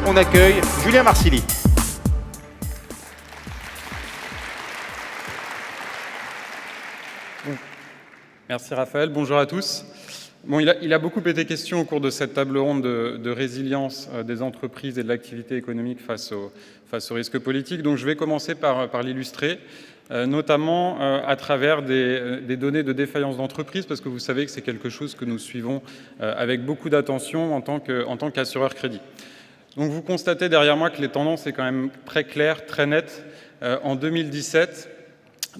on accueille Julien Marsili. Merci Raphaël, bonjour à tous. Bon, il a beaucoup été question au cours de cette table ronde de résilience des entreprises et de l'activité économique face aux risques politiques. Donc je vais commencer par l'illustrer, notamment à travers des données de défaillance d'entreprise, parce que vous savez que c'est quelque chose que nous suivons avec beaucoup d'attention en tant qu'assureur crédit. Donc vous constatez derrière moi que les tendances sont quand même très claires, très nettes. En 2017,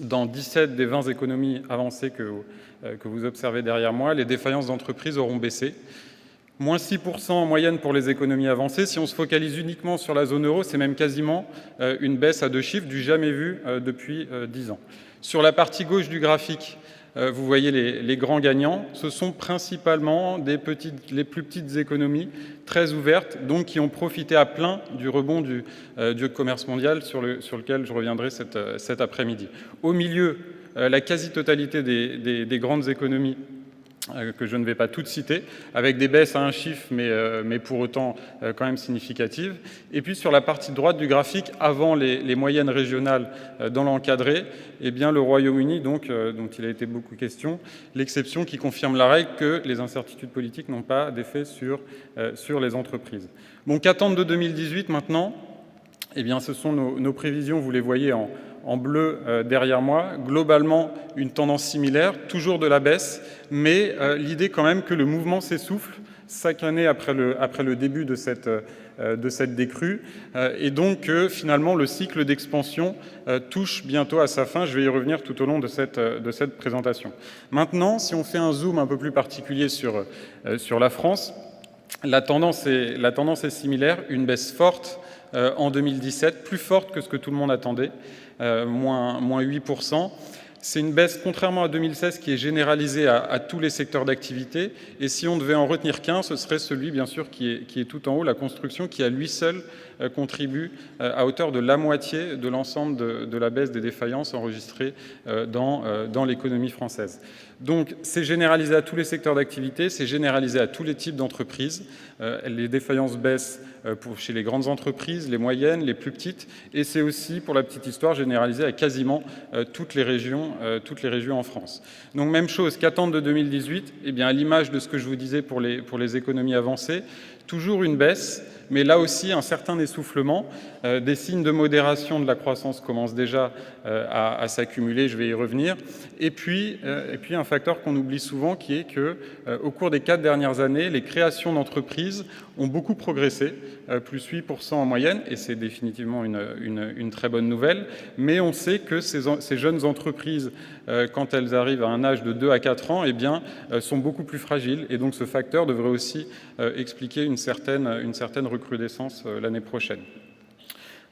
dans 17 des 20 économies avancées que vous observez derrière moi, les défaillances d'entreprises auront baissé. Moins 6% en moyenne pour les économies avancées. Si on se focalise uniquement sur la zone euro, c'est même quasiment une baisse à 2 chiffres du jamais vu depuis 10 ans. Sur la partie gauche du graphique, vous voyez les grands gagnants. Ce sont principalement les plus petites économies très ouvertes, donc qui ont profité à plein du rebond du commerce mondial sur lequel je reviendrai cet après-midi. Au milieu, la quasi-totalité des grandes économies que je ne vais pas toutes citer, avec des baisses à un chiffre, mais pour autant quand même significatives. Et puis sur la partie droite du graphique, avant les moyennes régionales dans l'encadré, eh bien le Royaume-Uni, dont il a été beaucoup question, l'exception qui confirme la règle que les incertitudes politiques n'ont pas d'effet sur les entreprises. Bon, qu'attendre de 2018 maintenant ? Eh bien, ce sont nos prévisions, vous les voyez en bleu derrière moi. Globalement, une tendance similaire, toujours de la baisse, mais l'idée quand même que le mouvement s'essouffle chaque année après le début de cette décrue, et donc finalement le cycle d'expansion touche bientôt à sa fin. Je vais y revenir tout au long de cette présentation. Maintenant, si on fait un zoom un peu plus particulier sur la France, la tendance est similaire, une baisse forte en 2017, plus forte que ce que tout le monde attendait, moins 8%. C'est une baisse, contrairement à 2016, qui est généralisée à tous les secteurs d'activité. Et si on devait en retenir qu'un, ce serait celui, bien sûr, qui est tout en haut, la construction, qui à lui seul contribue à hauteur de la moitié de l'ensemble de la baisse des défaillances enregistrées dans l'économie française. Donc, c'est généralisé à tous les secteurs d'activité, c'est généralisé à tous les types d'entreprises. Les défaillances baissent chez les grandes entreprises, les moyennes, les plus petites, et c'est aussi, pour la petite histoire, généralisé à quasiment toutes les régions en France. Donc, même chose, qu'attendre de 2018 ? Eh bien, à l'image de ce que je vous disais pour les économies avancées, toujours une baisse, mais là aussi un certain essoufflement. Des signes de modération de la croissance commencent déjà à s'accumuler, je vais y revenir. Et puis un facteur qu'on oublie souvent, qui est qu'au cours des 4 dernières années, les créations d'entreprises ont beaucoup progressé, plus 8% en moyenne, et c'est définitivement une très bonne nouvelle. Mais on sait que ces jeunes entreprises, quand elles arrivent à un âge de 2 à 4 ans, eh bien, sont beaucoup plus fragiles. Et donc ce facteur devrait aussi expliquer une certaine recrudescence l'année prochaine.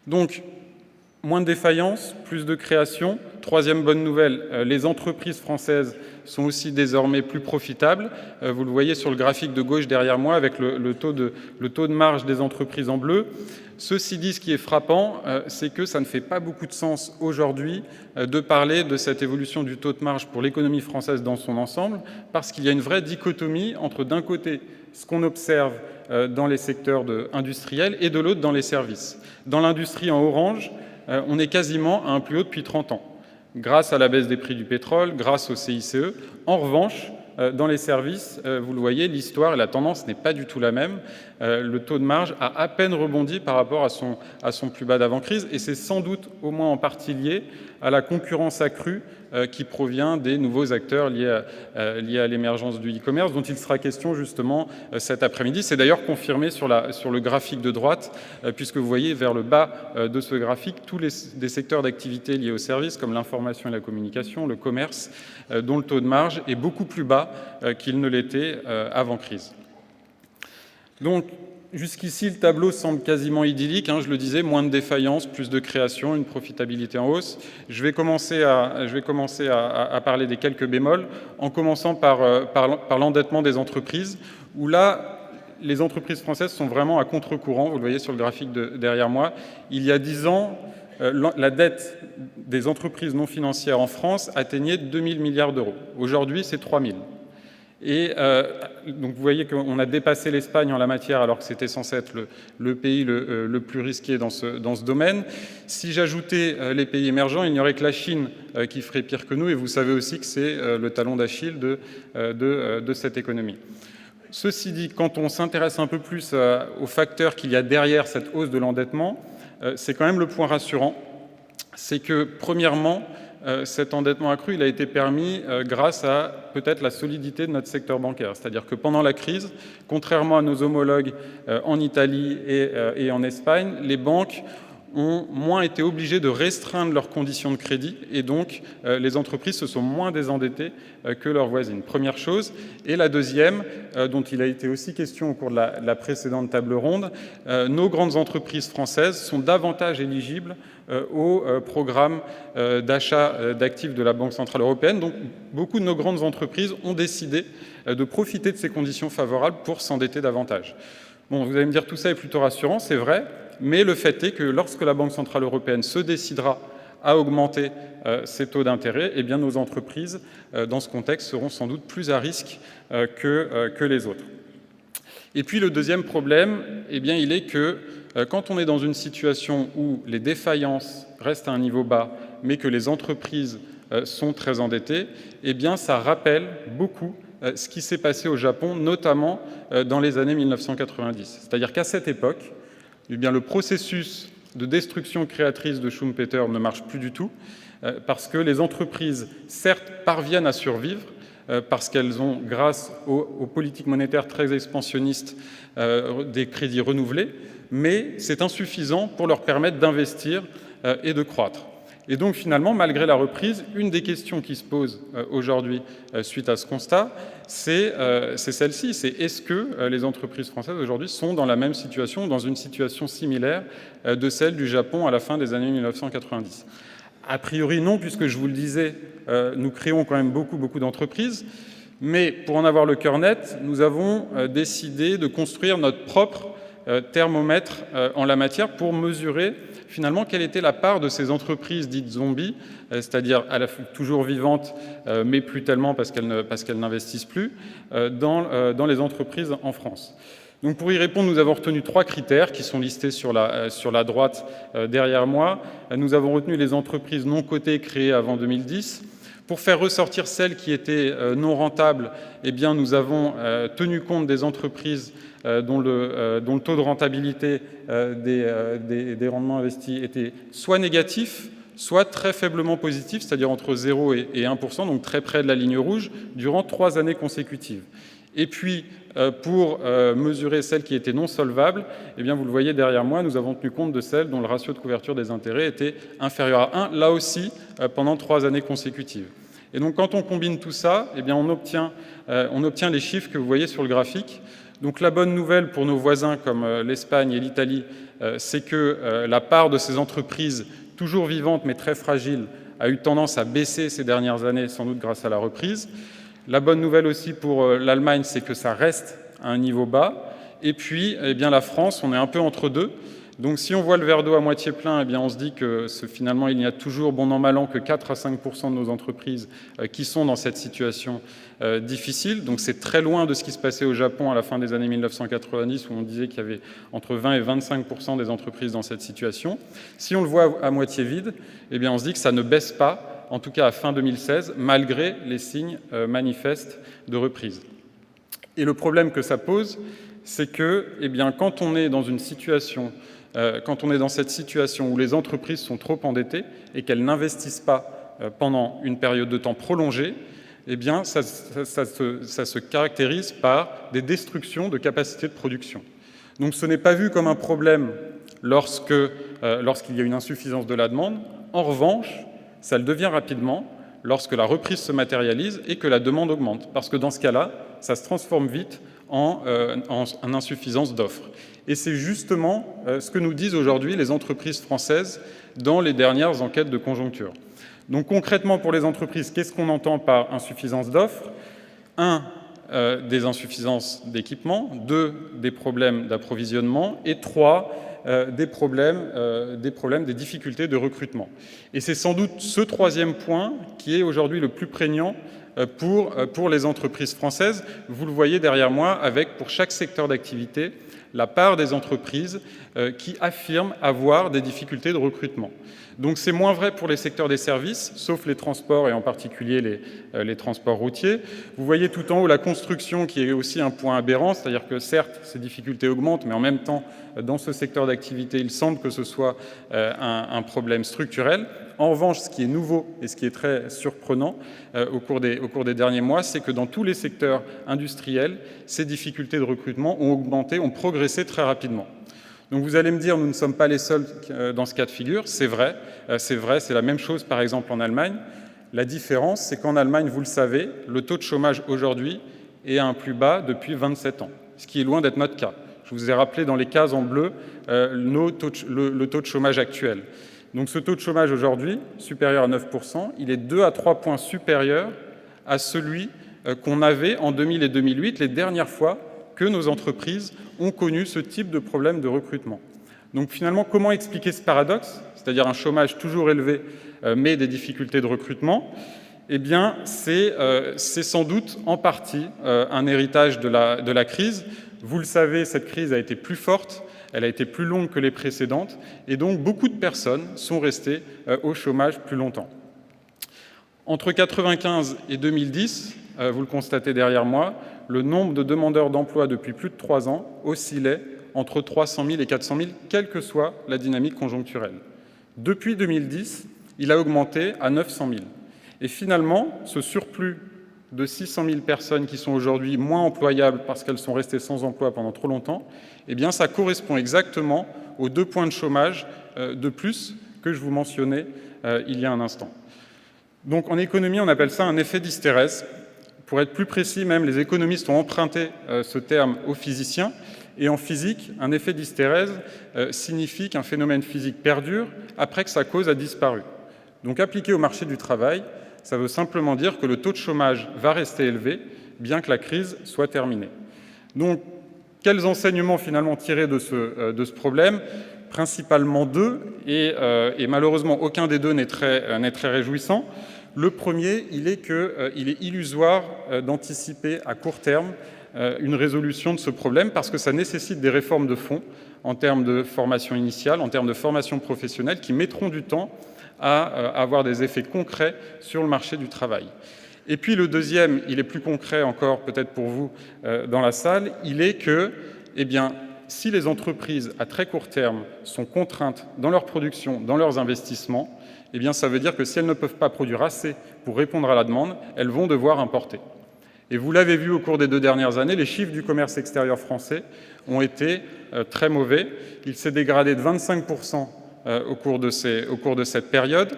Donc, moins de défaillances, plus de création. Troisième bonne nouvelle, les entreprises françaises sont aussi désormais plus profitables. Vous le voyez sur le graphique de gauche derrière moi avec le taux de marge des entreprises en bleu. Ceci dit, ce qui est frappant, c'est que ça ne fait pas beaucoup de sens aujourd'hui de parler de cette évolution du taux de marge pour l'économie française dans son ensemble, parce qu'il y a une vraie dichotomie entre, d'un côté, ce qu'on observe dans les secteurs industriels et de l'autre dans les services. Dans l'industrie en orange, on est quasiment à un plus haut depuis 30 ans, grâce à la baisse des prix du pétrole, grâce au CICE. En revanche, dans les services, vous le voyez, l'histoire et la tendance n'est pas du tout la même. Le taux de marge a à peine rebondi par rapport à son plus bas d'avant-crise, et c'est sans doute au moins en partie lié à la concurrence accrue qui provient des nouveaux acteurs liés à l'émergence du e-commerce, dont il sera question justement cet après-midi. C'est d'ailleurs confirmé sur le graphique de droite, puisque vous voyez vers le bas de ce graphique tous des secteurs d'activité liés aux services, comme l'information et la communication, le commerce, dont le taux de marge est beaucoup plus bas qu'il ne l'était avant crise. Donc, jusqu'ici, le tableau semble quasiment idyllique. Je le disais, moins de défaillances, plus de création, une profitabilité en hausse. Je vais commencer à parler des quelques bémols, en commençant par l'endettement des entreprises, où là, les entreprises françaises sont vraiment à contre-courant. Vous le voyez sur le graphique derrière moi. Il y a 10 ans, la dette des entreprises non financières en France atteignait 2 000 milliards d'euros. Aujourd'hui, c'est 3 000. Et donc vous voyez qu'on a dépassé l'Espagne en la matière alors que c'était censé être le pays le plus risqué dans ce domaine. Si j'ajoutais les pays émergents, il n'y aurait que la Chine qui ferait pire que nous, et vous savez aussi que c'est le talon d'Achille de cette économie. Ceci dit, quand on s'intéresse un peu plus aux facteurs qu'il y a derrière cette hausse de l'endettement, c'est quand même le point rassurant, c'est que premièrement, cet endettement accru, il a été permis grâce à peut-être la solidité de notre secteur bancaire. C'est-à-dire que pendant la crise, contrairement à nos homologues en Italie et en Espagne, les banques ont moins été obligées de restreindre leurs conditions de crédit et donc les entreprises se sont moins désendettées que leurs voisines. Première chose. Et la deuxième, dont il a été aussi question au cours de la précédente table ronde, nos grandes entreprises françaises sont davantage éligibles au programme d'achat d'actifs de la Banque centrale européenne. Donc beaucoup de nos grandes entreprises ont décidé de profiter de ces conditions favorables pour s'endetter davantage. Bon, vous allez me dire tout ça est plutôt rassurant, c'est vrai, mais le fait est que lorsque la Banque centrale européenne se décidera à augmenter ses taux d'intérêt, eh bien nos entreprises, dans ce contexte, seront sans doute plus à risque que les autres. Et puis le deuxième problème, eh bien, il est que quand on est dans une situation où les défaillances restent à un niveau bas, mais que les entreprises sont très endettées, eh bien, ça rappelle beaucoup ce qui s'est passé au Japon, notamment dans les années 1990. C'est-à-dire qu'à cette époque, eh bien, le processus de destruction créatrice de Schumpeter ne marche plus du tout, parce que les entreprises, certes, parviennent à survivre, parce qu'elles ont, grâce aux politiques monétaires très expansionnistes, des crédits renouvelés, mais c'est insuffisant pour leur permettre d'investir et de croître. Et donc finalement, malgré la reprise, une des questions qui se pose aujourd'hui suite à ce constat, c'est celle-ci, c'est est-ce que les entreprises françaises aujourd'hui sont dans la même situation, dans une situation similaire de celle du Japon à la fin des années 1990 ? A priori non, puisque je vous le disais, nous créons quand même beaucoup d'entreprises, mais pour en avoir le cœur net, nous avons décidé de construire notre propre thermomètre en la matière pour mesurer finalement quelle était la part de ces entreprises dites zombies, c'est-à-dire toujours vivantes, mais plus tellement parce qu'elles n'investissent plus, dans les entreprises en France. Donc pour y répondre, nous avons retenu 3 critères qui sont listés sur la droite derrière moi. Nous avons retenu les entreprises non cotées créées avant 2010. Pour faire ressortir celles qui étaient non rentables, eh bien, nous avons tenu compte des entreprises dont le taux de rentabilité des rendements investis était soit négatif, soit très faiblement positif, c'est-à-dire entre 0 et 1%, donc très près de la ligne rouge, durant 3 années consécutives. Et puis, pour mesurer celles qui étaient non solvables, eh bien, vous le voyez derrière moi, nous avons tenu compte de celles dont le ratio de couverture des intérêts était inférieur à 1, là aussi, pendant 3 années consécutives. Et donc, quand on combine tout ça, eh bien, on obtient les chiffres que vous voyez sur le graphique. Donc, la bonne nouvelle pour nos voisins comme l'Espagne et l'Italie, c'est que la part de ces entreprises toujours vivantes mais très fragiles a eu tendance à baisser ces dernières années, sans doute grâce à la reprise. La bonne nouvelle aussi pour l'Allemagne, c'est que ça reste à un niveau bas. Et puis, eh bien, la France, on est un peu entre deux. Donc, si on voit le verre d'eau à moitié plein, eh bien, on se dit que finalement, il n'y a toujours, bon an, mal an, que 4 à 5% de nos entreprises qui sont dans cette situation difficile. Donc, c'est très loin de ce qui se passait au Japon à la fin des années 1990, où on disait qu'il y avait entre 20 et 25% des entreprises dans cette situation. Si on le voit à moitié vide, eh bien, on se dit que ça ne baisse pas, en tout cas à fin 2016, malgré les signes manifestes de reprise. Et le problème que ça pose, c'est que, eh bien, quand on est dans cette situation où les entreprises sont trop endettées et qu'elles n'investissent pas pendant une période de temps prolongée, eh bien, ça se caractérise par des destructions de capacités de production. Donc, ce n'est pas vu comme un problème lorsqu'il y a une insuffisance de la demande. En revanche, ça le devient rapidement lorsque la reprise se matérialise et que la demande augmente. Parce que dans ce cas-là, ça se transforme vite en insuffisance d'offres. Et c'est justement ce que nous disent aujourd'hui les entreprises françaises dans les dernières enquêtes de conjoncture. Donc concrètement, pour les entreprises, qu'est-ce qu'on entend par insuffisance d'offres ? 1, des insuffisances d'équipement, 2, des problèmes d'approvisionnement, et 3, des difficultés de recrutement. Et c'est sans doute ce troisième point qui est aujourd'hui le plus prégnant pour les entreprises françaises. Vous le voyez derrière moi avec, pour chaque secteur d'activité, la part des entreprises qui affirment avoir des difficultés de recrutement. Donc c'est moins vrai pour les secteurs des services, sauf les transports et en particulier les transports routiers. Vous voyez tout en haut la construction qui est aussi un point aberrant, c'est-à-dire que certes ces difficultés augmentent, mais en même temps dans ce secteur d'activité il semble que ce soit un problème structurel. En revanche, ce qui est nouveau et ce qui est très surprenant au cours des derniers mois, c'est que dans tous les secteurs industriels, ces difficultés de recrutement ont augmenté, ont progressé très rapidement. Donc vous allez me dire, nous ne sommes pas les seuls dans ce cas de figure. C'est vrai, c'est la même chose par exemple en Allemagne. La différence, c'est qu'en Allemagne, vous le savez, le taux de chômage aujourd'hui est à un plus bas depuis 27 ans, ce qui est loin d'être notre cas. Je vous ai rappelé dans les cases en bleu le taux de chômage actuel. Donc ce taux de chômage aujourd'hui, supérieur à 9%, il est 2 à 3 points supérieur à celui qu'on avait en 2000 et 2008, les dernières fois que nos entreprises ont connu ce type de problème de recrutement. Donc finalement, comment expliquer ce paradoxe, c'est-à-dire un chômage toujours élevé, mais des difficultés de recrutement? Eh bien, c'est sans doute en partie un héritage de la crise. Vous le savez, cette crise a été plus forte, elle a été plus longue que les précédentes, et donc beaucoup de personnes sont restées au chômage plus longtemps. Entre 1995 et 2010, vous le constatez derrière moi, le nombre de demandeurs d'emploi depuis plus de 3 ans oscillait entre 300 000 et 400 000, quelle que soit la dynamique conjoncturelle. Depuis 2010, il a augmenté à 900 000. Et finalement, ce surplus de 600 000 personnes qui sont aujourd'hui moins employables parce qu'elles sont restées sans emploi pendant trop longtemps, eh bien, ça correspond exactement aux 2 points de chômage de plus que je vous mentionnais il y a un instant. Donc en économie, on appelle ça un effet d'hystérèse. Pour être plus précis, même les économistes ont emprunté ce terme aux physiciens. Et en physique, un effet d'hystérèse signifie qu'un phénomène physique perdure après que sa cause a disparu. Donc appliqué au marché du travail, ça veut simplement dire que le taux de chômage va rester élevé, bien que la crise soit terminée. Donc, quels enseignements finalement tirer de ce problème? Principalement 2, et malheureusement aucun des 2 n'est très réjouissant. Le premier, il est illusoire d'anticiper à court terme une résolution de ce problème parce que ça nécessite des réformes de fond en termes de formation initiale, en termes de formation professionnelle qui mettront du temps à avoir des effets concrets sur le marché du travail. Et puis le deuxième, il est plus concret encore peut-être pour vous dans la salle, il est que, eh bien, si les entreprises à très court terme sont contraintes dans leur production, dans leurs investissements, eh bien, ça veut dire que si elles ne peuvent pas produire assez pour répondre à la demande, elles vont devoir importer. Et vous l'avez vu au cours des 2 dernières années, les chiffres du commerce extérieur français ont été très mauvais. Il s'est dégradé de 25% au cours de cette période.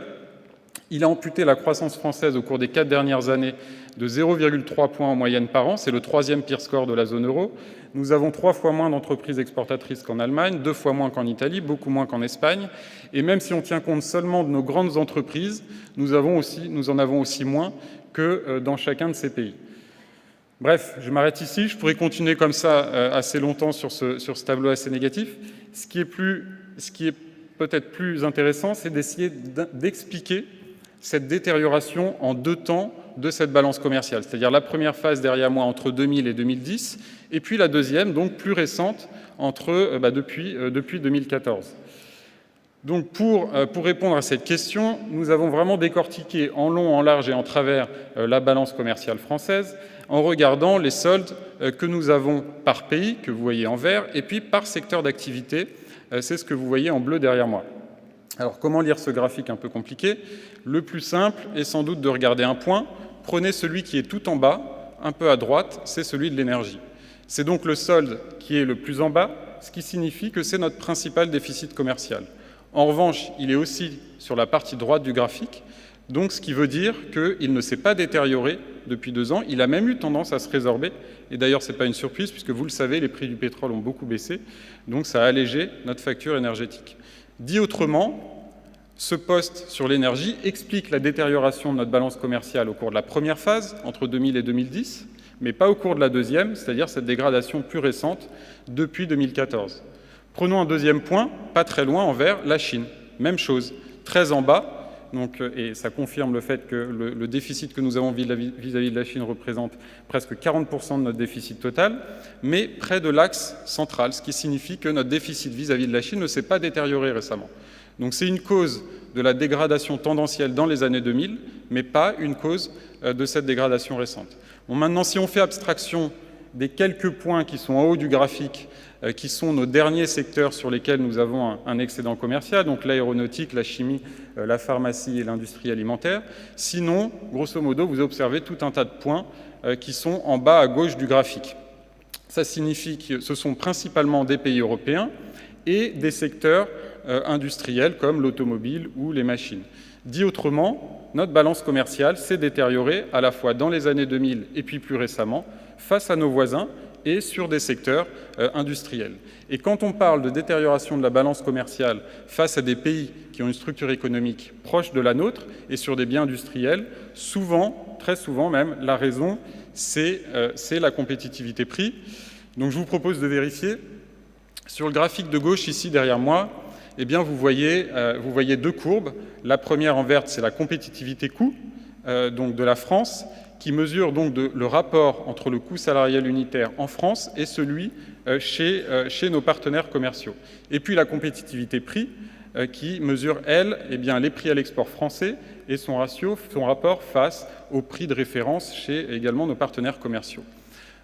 Il a amputé la croissance française au cours des 4 dernières années de 0,3 points en moyenne par an. C'est le 3e pire score de la zone euro. Nous avons 3 fois moins d'entreprises exportatrices qu'en Allemagne, 2 fois moins qu'en Italie, beaucoup moins qu'en Espagne. Et même si on tient compte seulement de nos grandes entreprises, nous en avons aussi moins que dans chacun de ces pays. Bref, je m'arrête ici. Je pourrais continuer comme ça assez longtemps sur ce tableau assez négatif. Ce qui est peut-être plus intéressant, c'est d'essayer d'expliquer cette détérioration en 2 temps de cette balance commerciale, c'est-à-dire la première phase derrière moi entre 2000 et 2010, et puis la deuxième, donc plus récente, depuis 2014. Donc pour répondre à cette question, nous avons vraiment décortiqué en long, en large et en travers la balance commerciale française, en regardant les soldes que nous avons par pays, que vous voyez en vert, et puis par secteur d'activité, c'est ce que vous voyez en bleu derrière moi. Alors, comment lire ce graphique un peu compliqué? Le plus simple est sans doute de regarder un point. Prenez celui qui est tout en bas, un peu à droite, c'est celui de l'énergie. C'est donc le solde qui est le plus en bas, ce qui signifie que c'est notre principal déficit commercial. En revanche, il est aussi sur la partie droite du graphique, donc ce qui veut dire qu'il ne s'est pas détérioré depuis 2 ans, il a même eu tendance à se résorber, et d'ailleurs ce n'est pas une surprise puisque vous le savez, les prix du pétrole ont beaucoup baissé, donc ça a allégé notre facture énergétique. Dit autrement, ce poste sur l'énergie explique la détérioration de notre balance commerciale au cours de la première phase, entre 2000 et 2010, mais pas au cours de la deuxième, c'est-à-dire cette dégradation plus récente depuis 2014. Prenons un deuxième point, pas très loin, en vert, la Chine. Même chose, très en bas. Donc, et ça confirme le fait que le déficit que nous avons vis-à-vis de la Chine représente presque 40% de notre déficit total, mais près de l'axe central, ce qui signifie que notre déficit vis-à-vis de la Chine ne s'est pas détérioré récemment. Donc c'est une cause de la dégradation tendancielle dans les années 2000, mais pas une cause de cette dégradation récente. Bon, maintenant, si on fait abstraction des quelques points qui sont en haut du graphique, qui sont nos derniers secteurs sur lesquels nous avons un excédent commercial, donc l'aéronautique, la chimie, la pharmacie et l'industrie alimentaire. Sinon, grosso modo, vous observez tout un tas de points qui sont en bas à gauche du graphique. Ça signifie que ce sont principalement des pays européens et des secteurs industriels comme l'automobile ou les machines. Dit autrement, notre balance commerciale s'est détériorée à la fois dans les années 2000 et puis plus récemment face à nos voisins et sur des secteurs industriels. Et quand on parle de détérioration de la balance commerciale face à des pays qui ont une structure économique proche de la nôtre et sur des biens industriels, souvent, très souvent même, la raison, c'est la compétitivité prix. Donc je vous propose de vérifier. Sur le graphique de gauche, ici, derrière moi, eh bien, vous voyez deux courbes. La première en verte, c'est la compétitivité coût donc de la France, qui mesure donc le rapport entre le coût salarial unitaire en France et celui chez nos partenaires commerciaux. Et puis la compétitivité prix, qui mesure, elle, eh bien, les prix à l'export français et son rapport face aux prix de référence chez également nos partenaires commerciaux.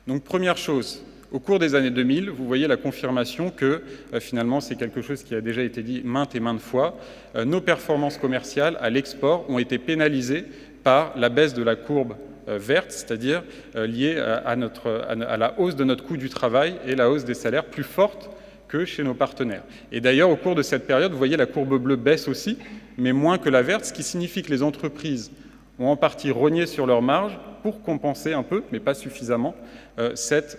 Donc, première chose, au cours des années 2000, vous voyez la confirmation que, finalement, c'est quelque chose qui a déjà été dit maintes et maintes fois, nos performances commerciales à l'export ont été pénalisées par la baisse de la courbe verte, c'est-à-dire liée à la hausse de notre coût du travail et la hausse des salaires plus forte que chez nos partenaires. Et d'ailleurs, au cours de cette période, vous voyez la courbe bleue baisse aussi, mais moins que la verte, ce qui signifie que les entreprises ont en partie rogné sur leurs marges pour compenser un peu, mais pas suffisamment, cette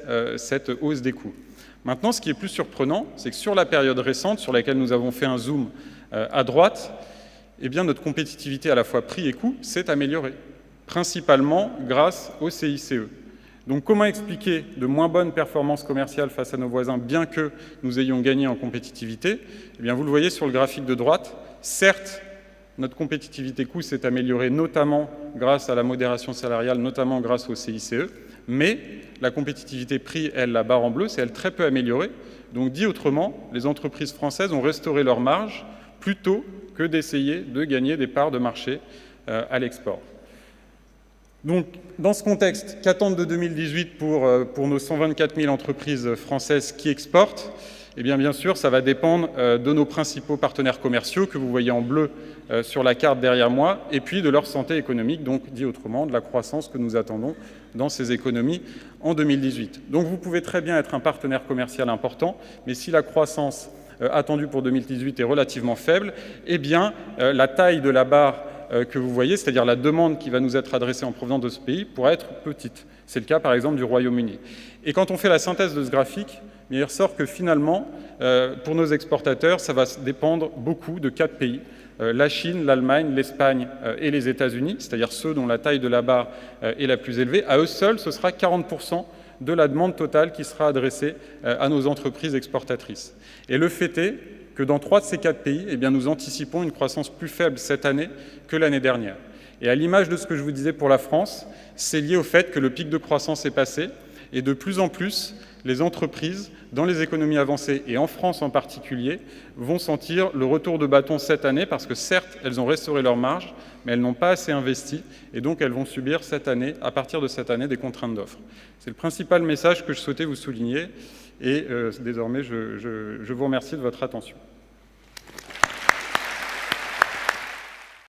hausse des coûts. Maintenant, ce qui est plus surprenant, c'est que sur la période récente, sur laquelle nous avons fait un zoom à droite, eh bien, notre compétitivité à la fois prix et coût s'est améliorée, principalement grâce au CICE. Donc comment expliquer de moins bonnes performances commerciales face à nos voisins, bien que nous ayons gagné en compétitivité? Eh bien, vous le voyez sur le graphique de droite, certes, notre compétitivité coût s'est améliorée notamment grâce à la modération salariale, notamment grâce au CICE, mais la compétitivité prix, elle, la barre en bleu, c'est elle très peu améliorée. Donc dit autrement, les entreprises françaises ont restauré leurs marges plutôt que d'essayer de gagner des parts de marché à l'export. Donc, dans ce contexte, qu'attendre de 2018 pour nos 124 000 entreprises françaises qui exportent? Eh bien sûr, ça va dépendre de nos principaux partenaires commerciaux, que vous voyez en bleu sur la carte derrière moi, et puis de leur santé économique, donc dit autrement, de la croissance que nous attendons dans ces économies en 2018. Donc vous pouvez très bien être un partenaire commercial important, mais si la croissance attendue pour 2018 est relativement faible, eh bien la taille de la barre que vous voyez, c'est-à-dire la demande qui va nous être adressée en provenance de ce pays, pourra être petite. C'est le cas, par exemple, du Royaume-Uni. Et quand on fait la synthèse de ce graphique, il ressort que finalement, pour nos exportateurs, ça va dépendre beaucoup de 4 pays. La Chine, l'Allemagne, l'Espagne et les États-Unis, c'est-à-dire ceux dont la taille de la barre est la plus élevée. À eux seuls, ce sera 40% de la demande totale qui sera adressée à nos entreprises exportatrices. Et le fait est que dans 3 de ces 4 pays, eh bien, nous anticipons une croissance plus faible cette année que l'année dernière. Et à l'image de ce que je vous disais pour la France, c'est lié au fait que le pic de croissance est passé et de plus en plus, les entreprises, dans les économies avancées et en France en particulier, vont sentir le retour de bâton cette année parce que certes, elles ont restauré leurs marges, mais elles n'ont pas assez investi et donc elles vont subir cette année, à partir de cette année, des contraintes d'offres. C'est le principal message que je souhaitais vous souligner et désormais, je vous remercie de votre attention.